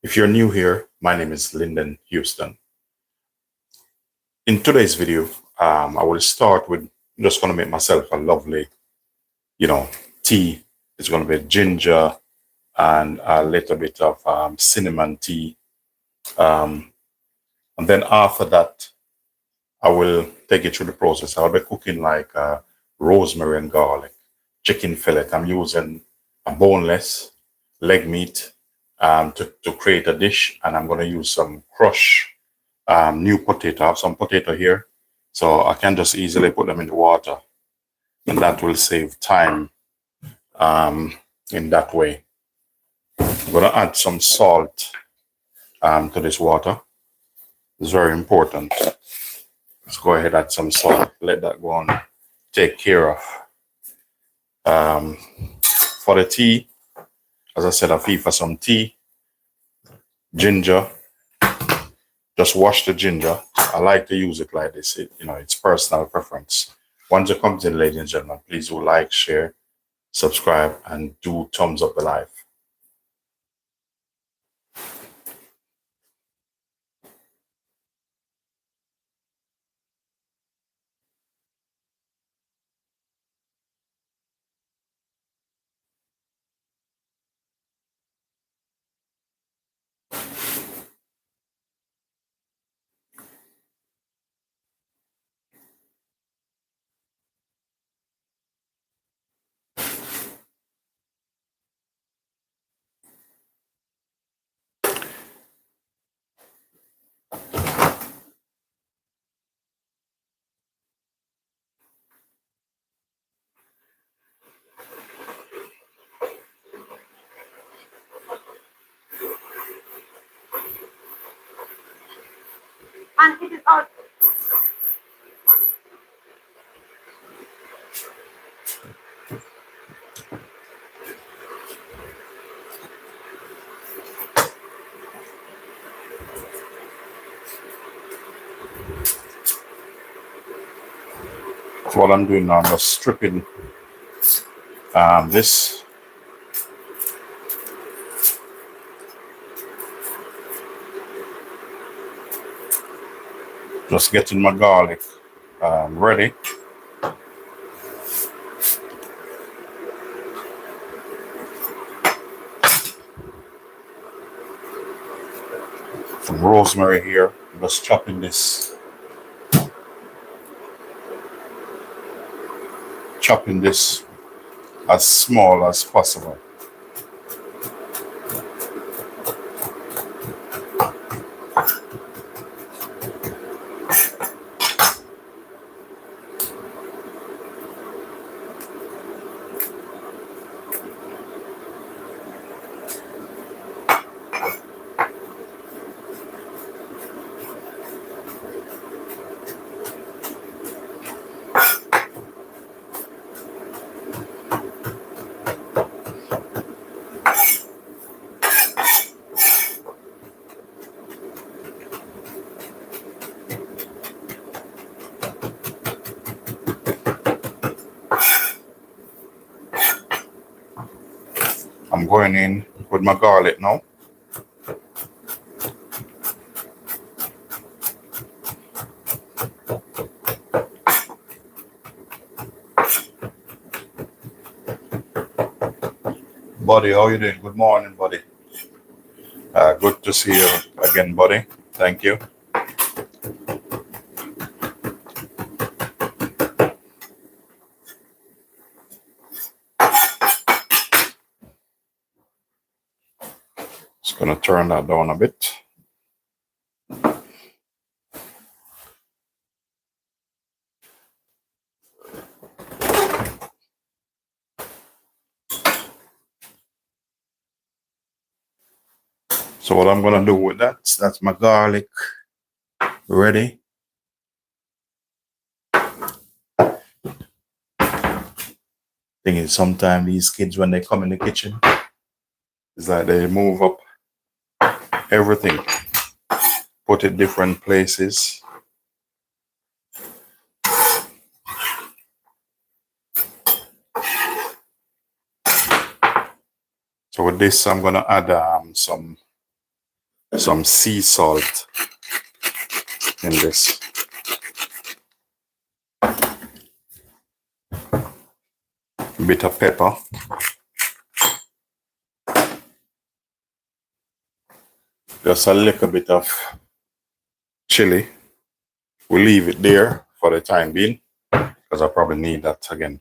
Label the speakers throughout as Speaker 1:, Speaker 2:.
Speaker 1: If you're new here, my name is Linden Houston. In today's video, I will start with just going to make myself a lovely, tea. It's going to be ginger and a little bit of cinnamon tea. And then after that, I will take you through the process. I'll be cooking like rosemary and garlic, chicken fillet. I'm using a boneless leg meat to create a dish, and I'm going to use some crushed new potato. I have some potato here, so I can just easily put them in the water, and that will save time in that way. I'm going to add some salt to this water. It's very important. Let's go ahead and add some salt. Let that go on. Take care of. For the tea, as I said, I feel for some tea, ginger. Just wash the ginger. I like to use it like this. It's personal preference. Once it comes in, ladies and gentlemen, please do like, share, subscribe, and do thumbs up the live.
Speaker 2: And it is also
Speaker 1: So what I'm doing now, I'm just stripping this. Just getting my garlic ready. Some rosemary here. Just chopping this as small as possible. I'm going in with my garlic now. Buddy, how you doing? Good morning, buddy. Good to see you again, buddy. Thank you. Just gonna turn that down a bit. So what I'm gonna do with that's my garlic ready. Thing is, sometimes these kids, when they come in the kitchen, it's like they move up everything, put it different places. So with this, I'm gonna add some some sea salt in this. A bit of pepper. Just a little bit of chili. We'll leave it there for the time being because I probably need that again.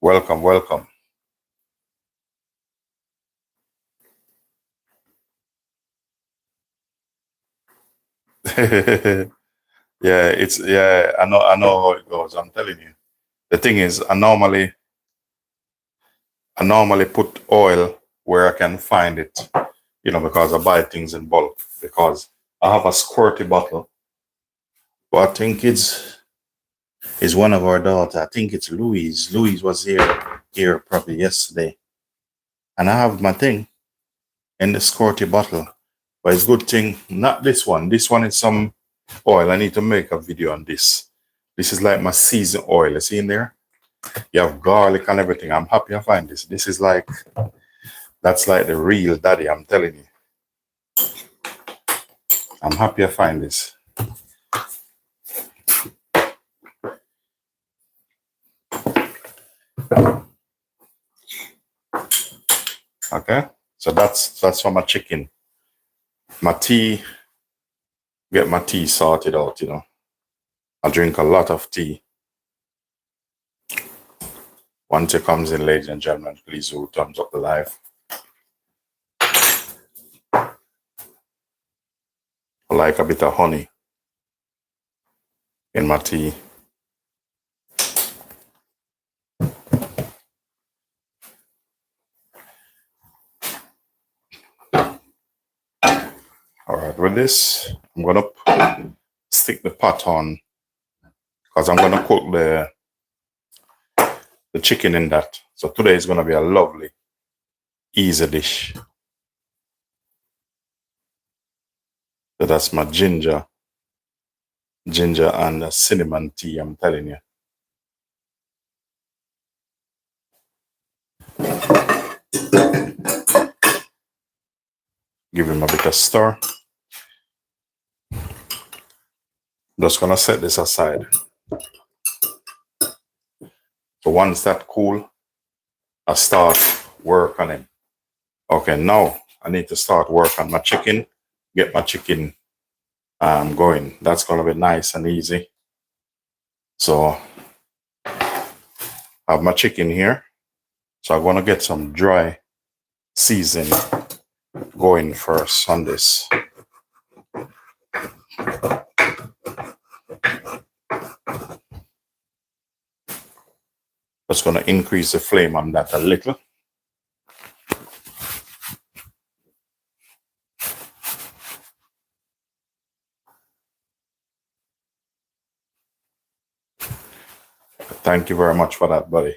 Speaker 1: Welcome, welcome. Yeah, I know how it goes. I'm telling you. The thing is, I normally put oil where I can find it, because I buy things in bulk. Because I have a squirty bottle, but I think it's one of our daughter. I think it's Louise. Louise was here probably yesterday, and I have my thing in the squirty bottle. But it's good thing not this one. This one is some oil. I need to make a video on this. This is like my seasoned oil. You see in there? You have garlic and everything. I'm happy I find this. This is like, that's like the real daddy, I'm telling you. I'm happy I find this. Okay, so that's for my chicken. My tea, get my tea sorted out, I drink a lot of tea. Once it comes in, ladies and gentlemen, please do thumbs up the live. I like a bit of honey in my tea. All right, with this, I'm gonna stick the pot on because I'm gonna cook the chicken in that. So today is gonna be a lovely, easy dish. So that's my ginger and cinnamon tea, I'm telling you. Give him a bit of stir. Just gonna set this aside. So once that cool, I start work on it. Okay, now I need to start work on my chicken, get my chicken going. That's gonna be nice and easy. So I have my chicken here. So I'm gonna get some dry seasoning going first on this. Just gonna increase the flame on that a little. Thank you very much for that, buddy.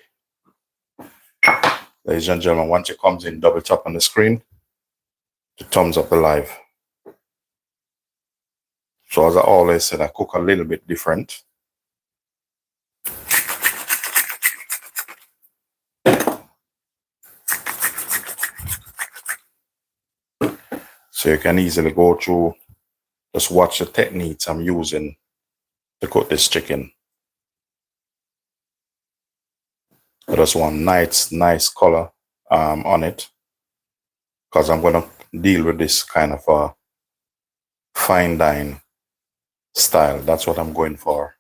Speaker 1: Ladies and gentlemen, once it comes in, double tap on the screen to thumbs up the live. So as I always said, I cook a little bit different. So you can easily go through, just watch the techniques I'm using to cook this chicken. I just want nice color on it, because I'm gonna deal with this kind of a fine dine style. That's what I'm going for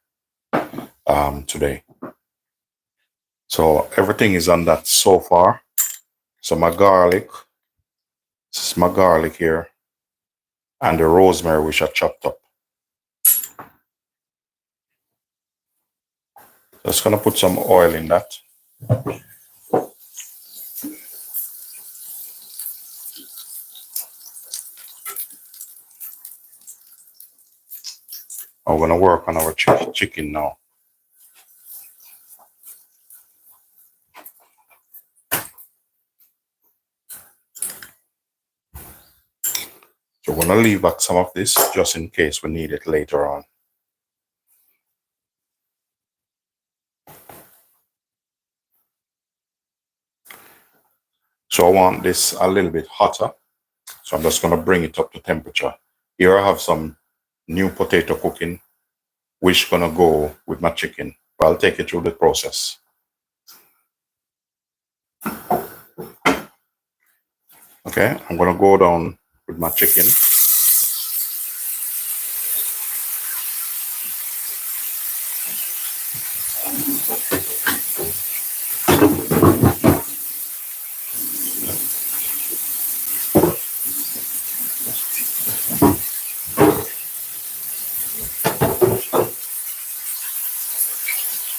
Speaker 1: today. So everything is on that so far. So my garlic, this is my garlic here, and the rosemary which I chopped up. Just gonna put some oil in that. I'm gonna work on our chicken now. So we're gonna leave back some of this just in case we need it later on. So I want this a little bit hotter. So I'm just going to bring it up to temperature. Here I have some new potato cooking, which going to go with my chicken. But I'll take you through the process. Okay, I'm going to go down with my chicken.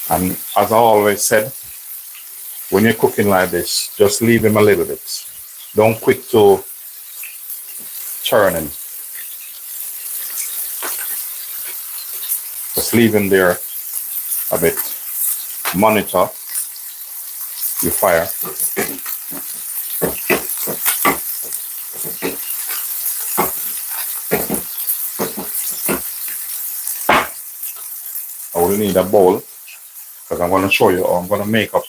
Speaker 1: And as I always said, when you're cooking like this, just leave him a little bit. Don't quick to turn him. Just leave him there a bit. Monitor your fire. I will need a bowl because I'm going to show you how I'm going to make up.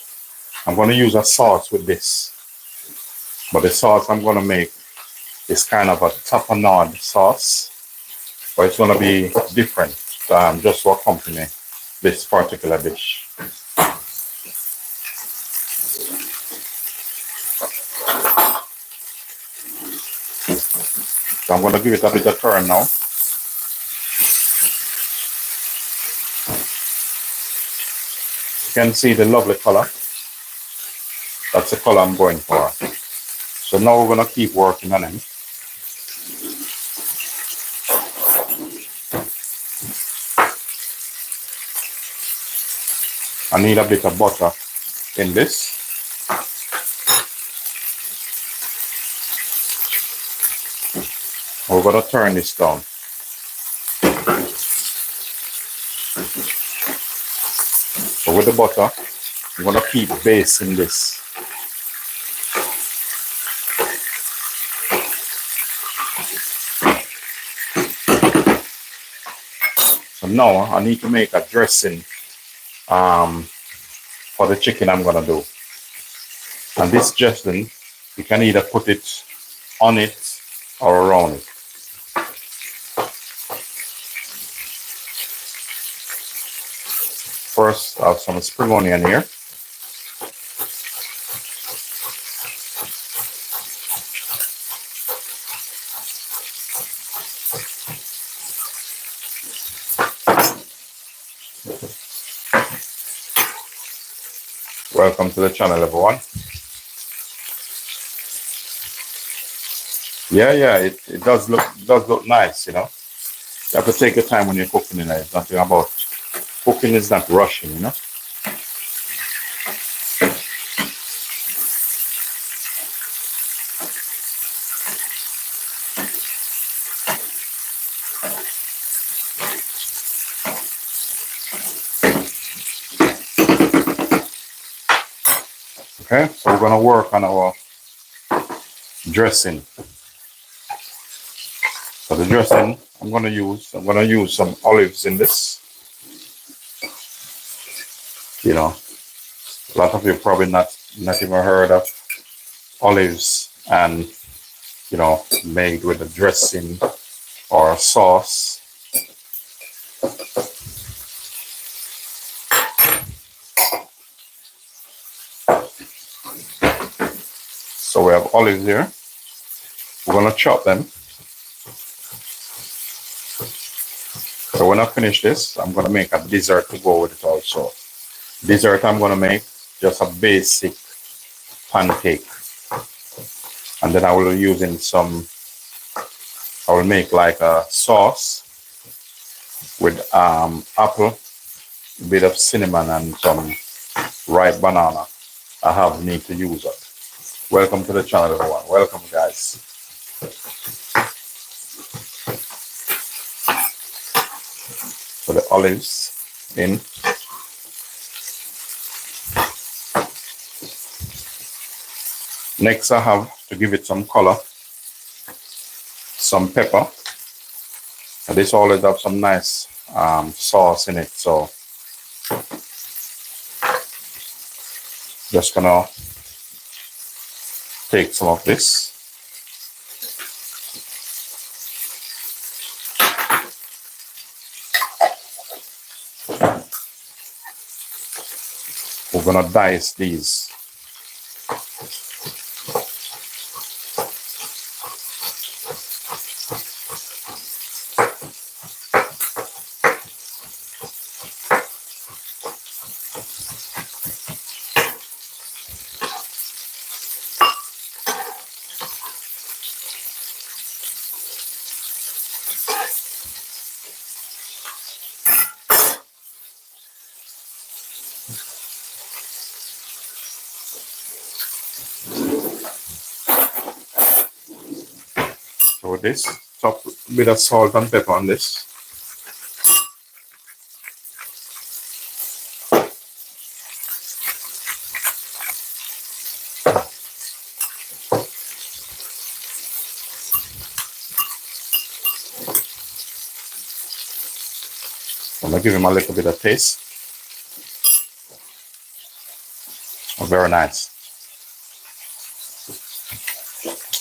Speaker 1: I'm going to use a sauce with this. But the sauce I'm going to make is kind of a tapenade sauce. But it's going to be different just to accompany this particular dish. So I'm going to give it a bit of turn now. You can see the lovely color. That's the color I'm going for. So now we're going to keep working on him. I need a bit of butter in this. We're going to turn this down. So with the butter, I'm going to keep basting this. So now I need to make a dressing for the chicken I'm going to do. And this dressing, you can either put it on it or around it. First, I have some spring onion here. Welcome to the channel, everyone. Yeah, it does look nice, you know. You have to take your time when you're cooking it. It's nothing about cooking is not rushing, you know. Okay, so we're gonna work on our dressing. For the dressing, I'm gonna use some olives in this. You know, a lot of you probably not even heard of olives and you know made with a dressing or a sauce. So we have olives here. We're gonna chop them. So when I finish this, I'm gonna make a dessert to go with it also. Dessert I'm gonna make just a basic pancake. And then I will make like a sauce with apple, a bit of cinnamon and some ripe banana. I need to use it. Welcome to the channel, everyone. Welcome, guys. So the olives in. Next, I have to give it some color, some pepper. And this always have some nice sauce in it. So just gonna take some of this. We're gonna dice these. So with this, top a bit of salt and pepper on this. I'm gonna give him a little bit of taste. Oh, very nice.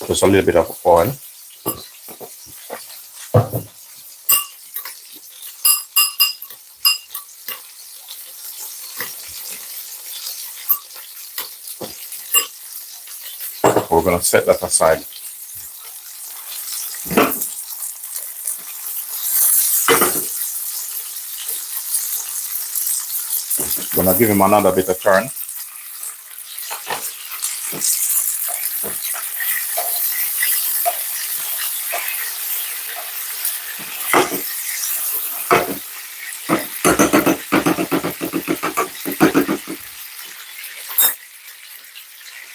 Speaker 1: Just a little bit of oil. We're gonna set that aside. Gonna give him another bit of turn.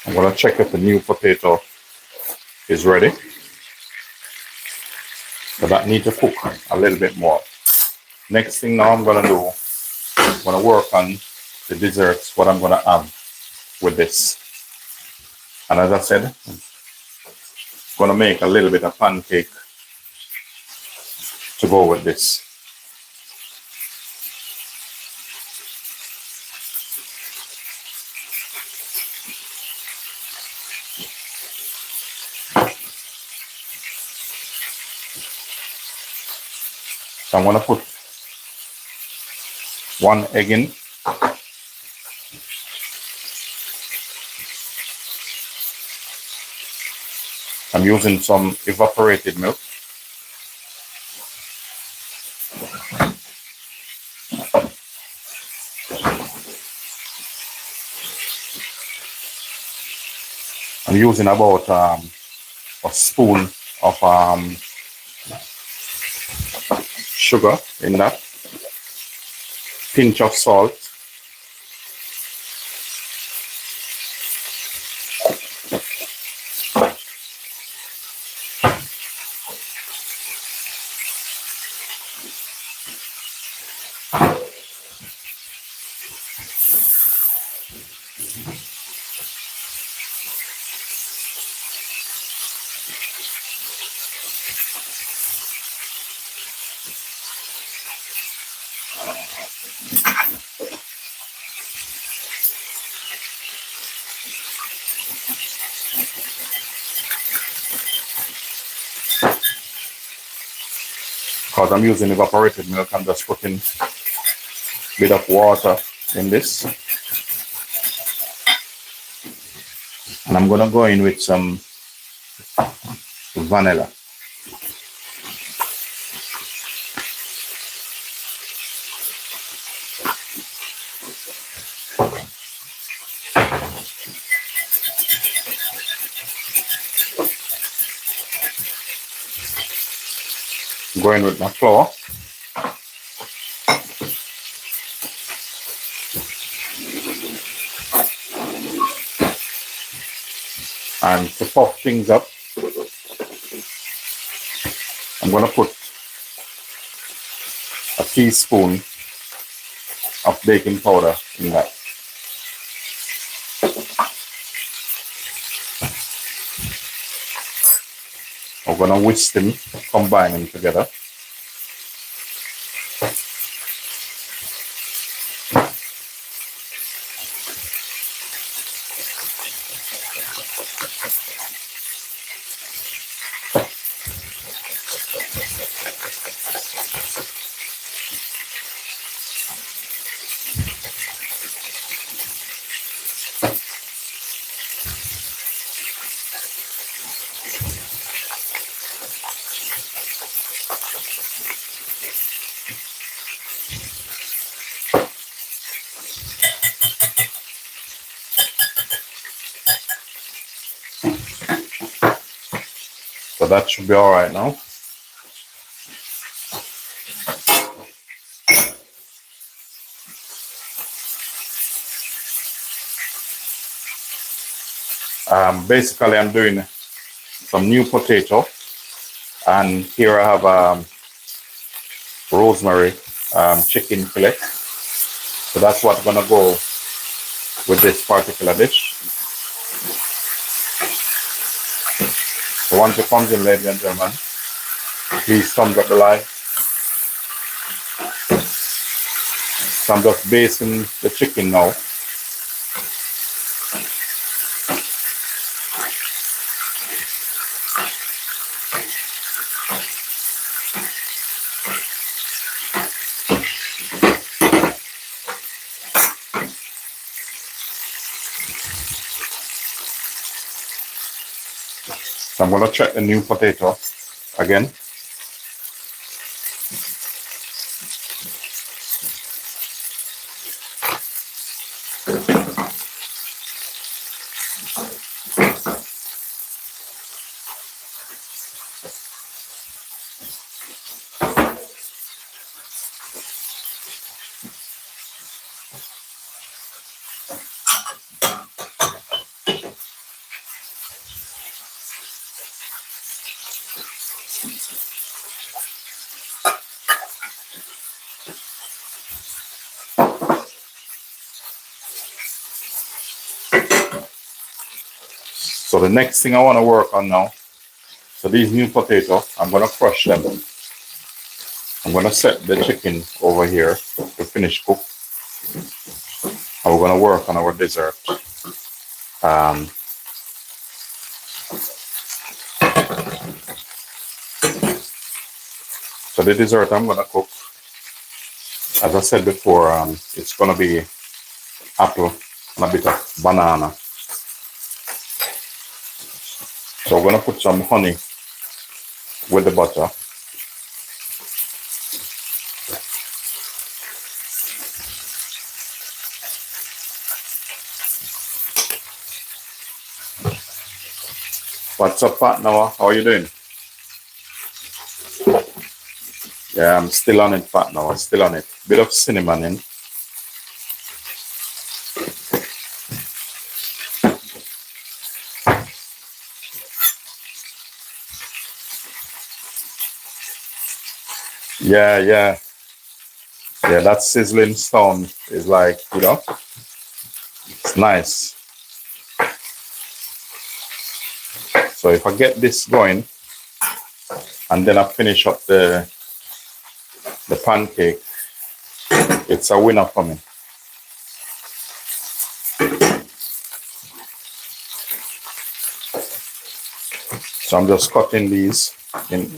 Speaker 1: I'm gonna check if the new potato is ready. But that needs to cook a little bit more. Next thing now I'm gonna do, I'm gonna work on the desserts, what I'm gonna have with this. And as I said, I'm gonna make a little bit of pancake to go with this. So I'm gonna put 1 egg in. I'm using some evaporated milk. I'm using about a spoon of sugar in that, pinch of salt, because I'm using evaporated milk. I'm just putting a bit of water in this. And I'm gonna go in with some vanilla. Going with my flour. And to puff things up, I'm going to put a teaspoon of baking powder in that. I'm going to whisk them, combine them together. that should be all right now. Basically, I'm doing some new potato, and here I have rosemary chicken fillet. So that's what's gonna go with this particular dish. So once it comes in, ladies and gentlemen, please thumbs up the like. So I'm just basting the chicken now. So I'm gonna check the new potato again. So the next thing I want to work on now, so these new potatoes, I'm going to crush them. I'm going to set the chicken over here to finish cook. And we're going to work on our dessert. So the dessert I'm going to cook, as I said before, it's going to be apple and a bit of banana. So we're going to put some honey with the butter. What's up, partner? How are you doing? Yeah, I'm still on it, partner. Still on it. Bit of cinnamon in. Yeah. That sizzling sound is like, it's nice. So if I get this going, and then I finish up the pancake, it's a winner for me. So I'm just cutting these in,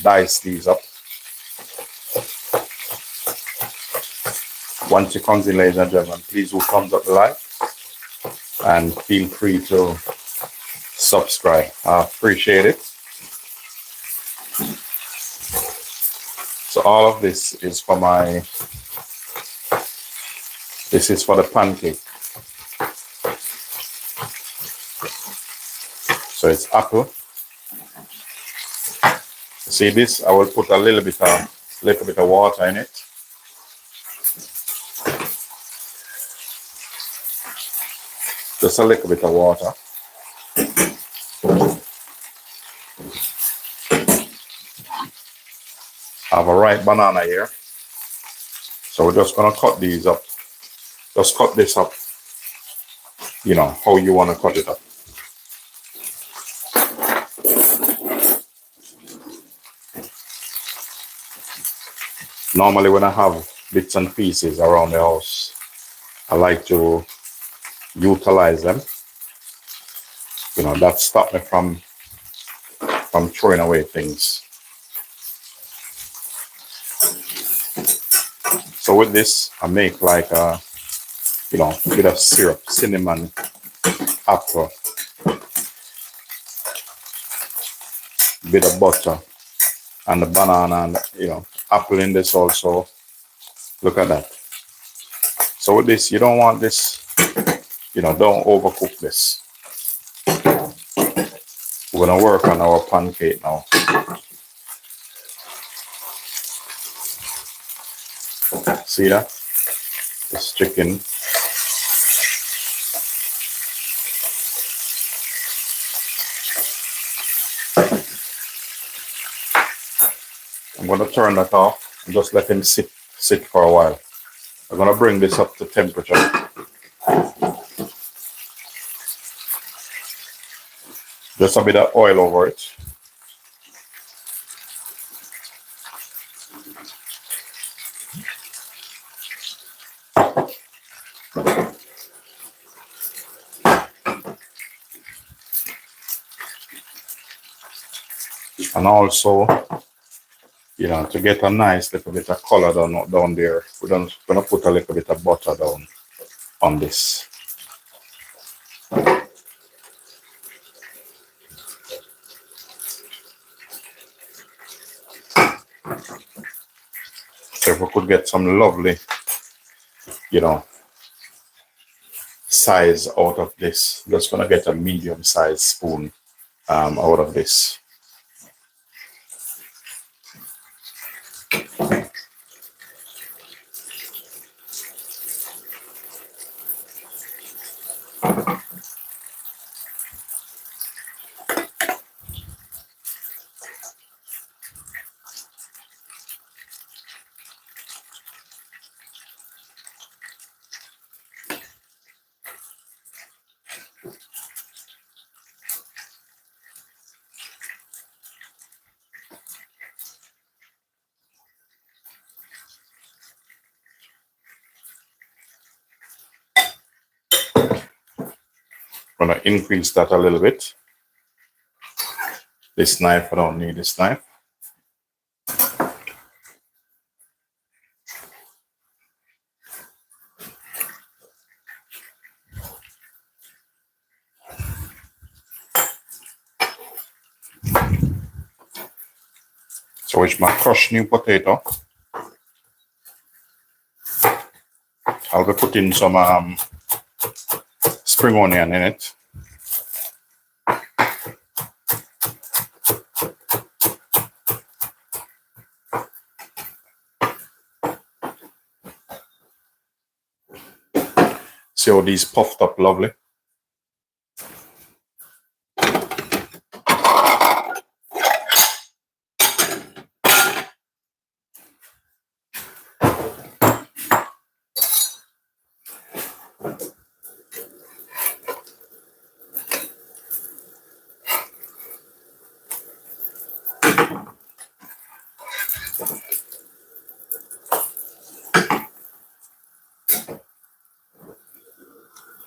Speaker 1: dice these up. Once it comes in, ladies and gentlemen, please do thumbs up the like and feel free to subscribe. I appreciate it. So all of this is for this is for the pancake. So it's apple. See this? I will put a little bit of water in it. Just a little bit of water. I have a ripe banana here. So we're just gonna cut these up. Just cut this up, how you want to cut it up. Normally when I have bits and pieces around the house, I like to utilize them. That stops me from throwing away things. So with this, I make like a bit of syrup, cinnamon, apple, bit of butter, and the banana, and apple in this also. Look at that. So with this, you don't want this, don't overcook this. We're gonna work on our pancake now. See that? This chicken. I'm gonna turn that off and just let him sit for a while. I'm gonna bring this up to temperature. Just a bit of oil over it. And also, you know, to get a nice little bit of color down there, we're gonna put a little bit of butter down on this. So if we could get some lovely, you know, size out of this, just gonna get a medium sized spoon out of this. I'm gonna increase that a little bit. This knife, I don't need this knife. So with my crushed new potato, I'll be putting some spring onion in it. See how these puffed up lovely.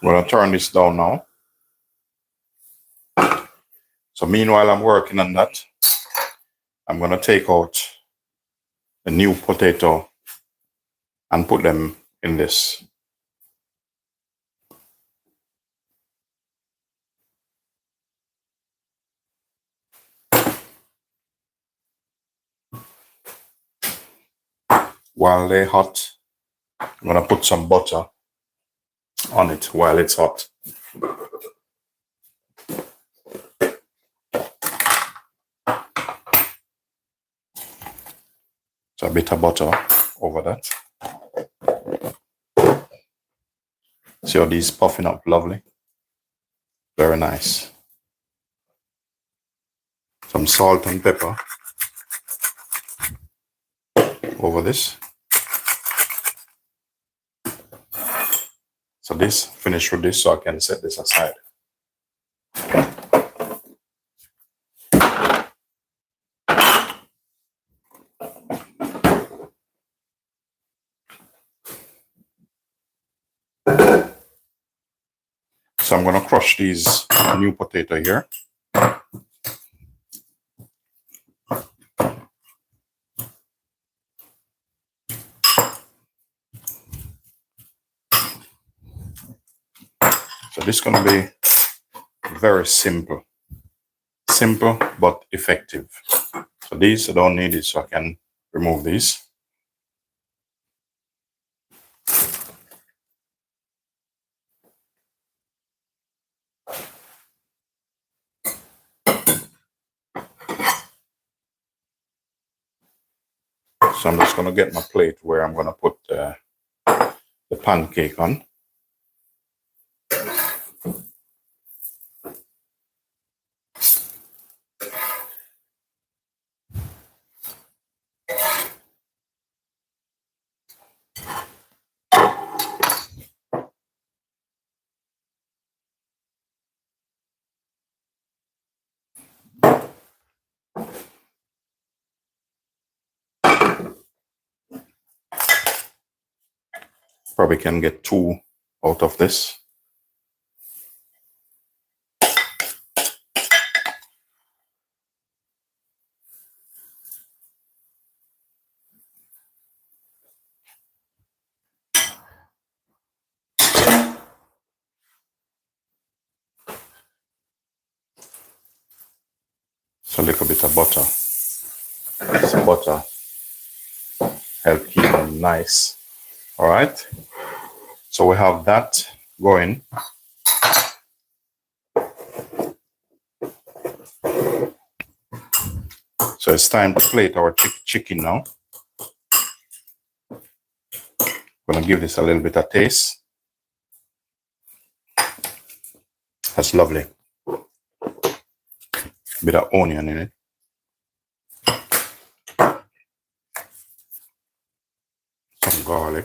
Speaker 1: I'm gonna turn this down now. So meanwhile I'm working on that, I'm gonna take out the new potato and put them in this. While they're hot, I'm gonna put some butter on it while it's hot. So a bit of butter over that. See how these puffing up lovely? Very nice. Some salt and pepper over this. So this, finish with this so I can set this aside. So I'm going to crush these new potato here. So this is going to be very simple. Simple but effective. So these, I don't need it, so I can remove these. So I'm just going to get my plate where I'm going to put the pancake on. Probably can get 2 out of this. So a little bit of butter. So butter help keep them nice. All right. So we have that going. So it's time to plate our chicken now. I'm gonna give this a little bit of taste. That's lovely. Bit of onion in it. Some garlic.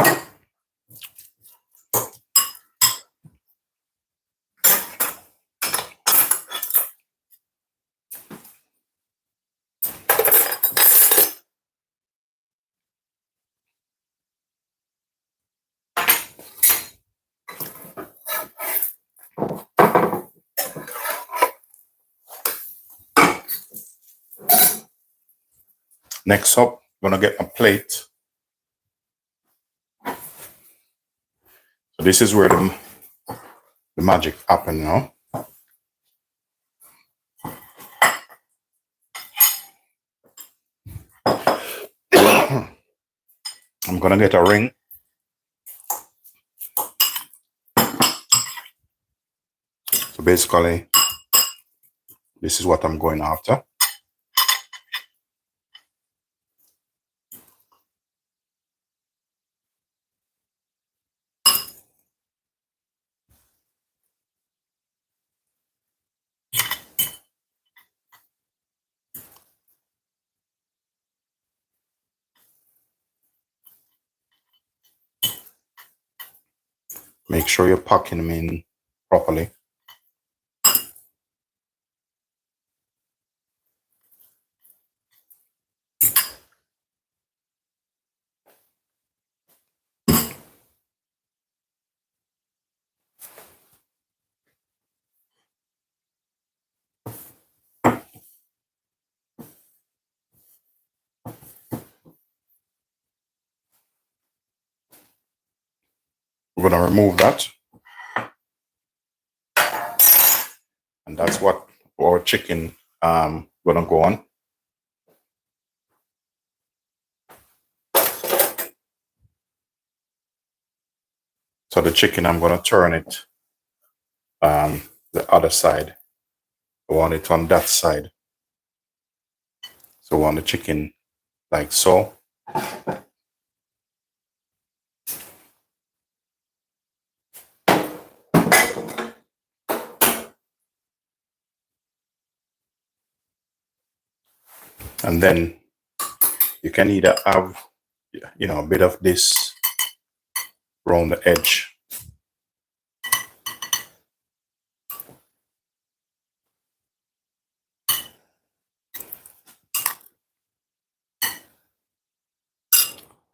Speaker 1: Next up, I'm gonna get a plate. So this is where the magic happens now. I'm gonna get a ring. So basically, this is what I'm going after. Make sure you're packing them in properly. We're gonna remove that. And that's what our chicken gonna go on. So the chicken, I'm gonna turn it the other side. I want it on that side. So I want the chicken like so. And then you can either have, a bit of this around the edge.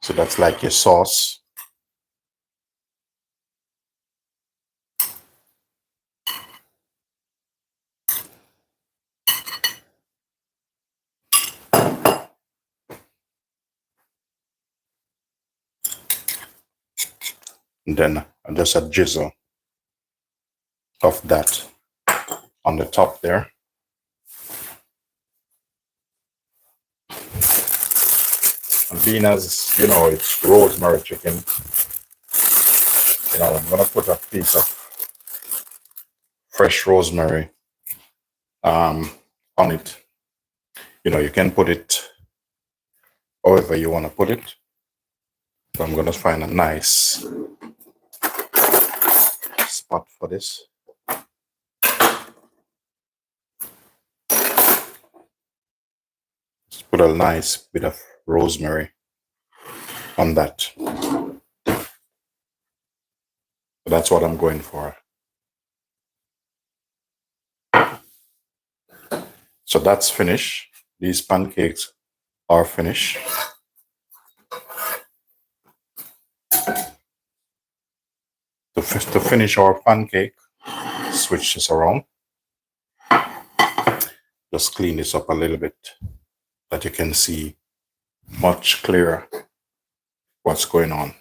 Speaker 1: So that's like your sauce. And then just a drizzle of that on the top there. And being as, it's rosemary chicken, I'm gonna put a piece of fresh rosemary on it. You can put it however you want to put it. So I'm going to find a nice spot for this. Just put a nice bit of rosemary on that. So that's what I'm going for. So that's finished. These pancakes are finished. To finish our pancake, switch this around. Just clean this up a little bit, that you can see much clearer what's going on.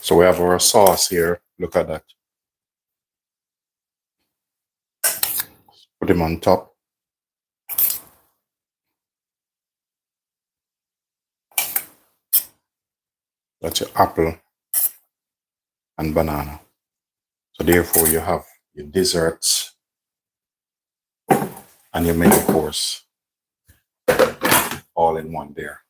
Speaker 1: So we have our sauce here. Look at that. Put them on top. That's your apple and banana. So therefore you have your desserts and your main course all in one there.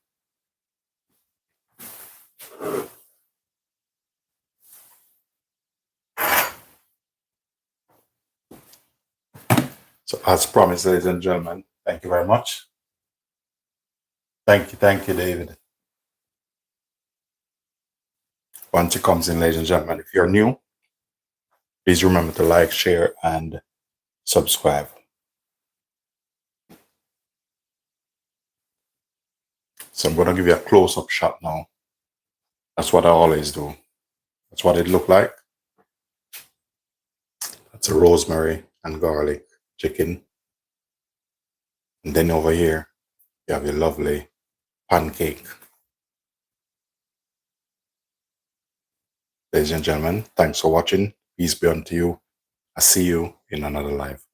Speaker 1: So as promised, ladies and gentlemen, thank you very much. Thank you, David. Once it comes in, ladies and gentlemen, if you're new, please remember to like, share, and subscribe. So I'm going to give you a close-up shot now. That's what I always do. That's what it looked like. That's a rosemary and garlic chicken. And then over here, you have your lovely pancake. Ladies and gentlemen, thanks for watching. Peace be unto you. I see you in another life.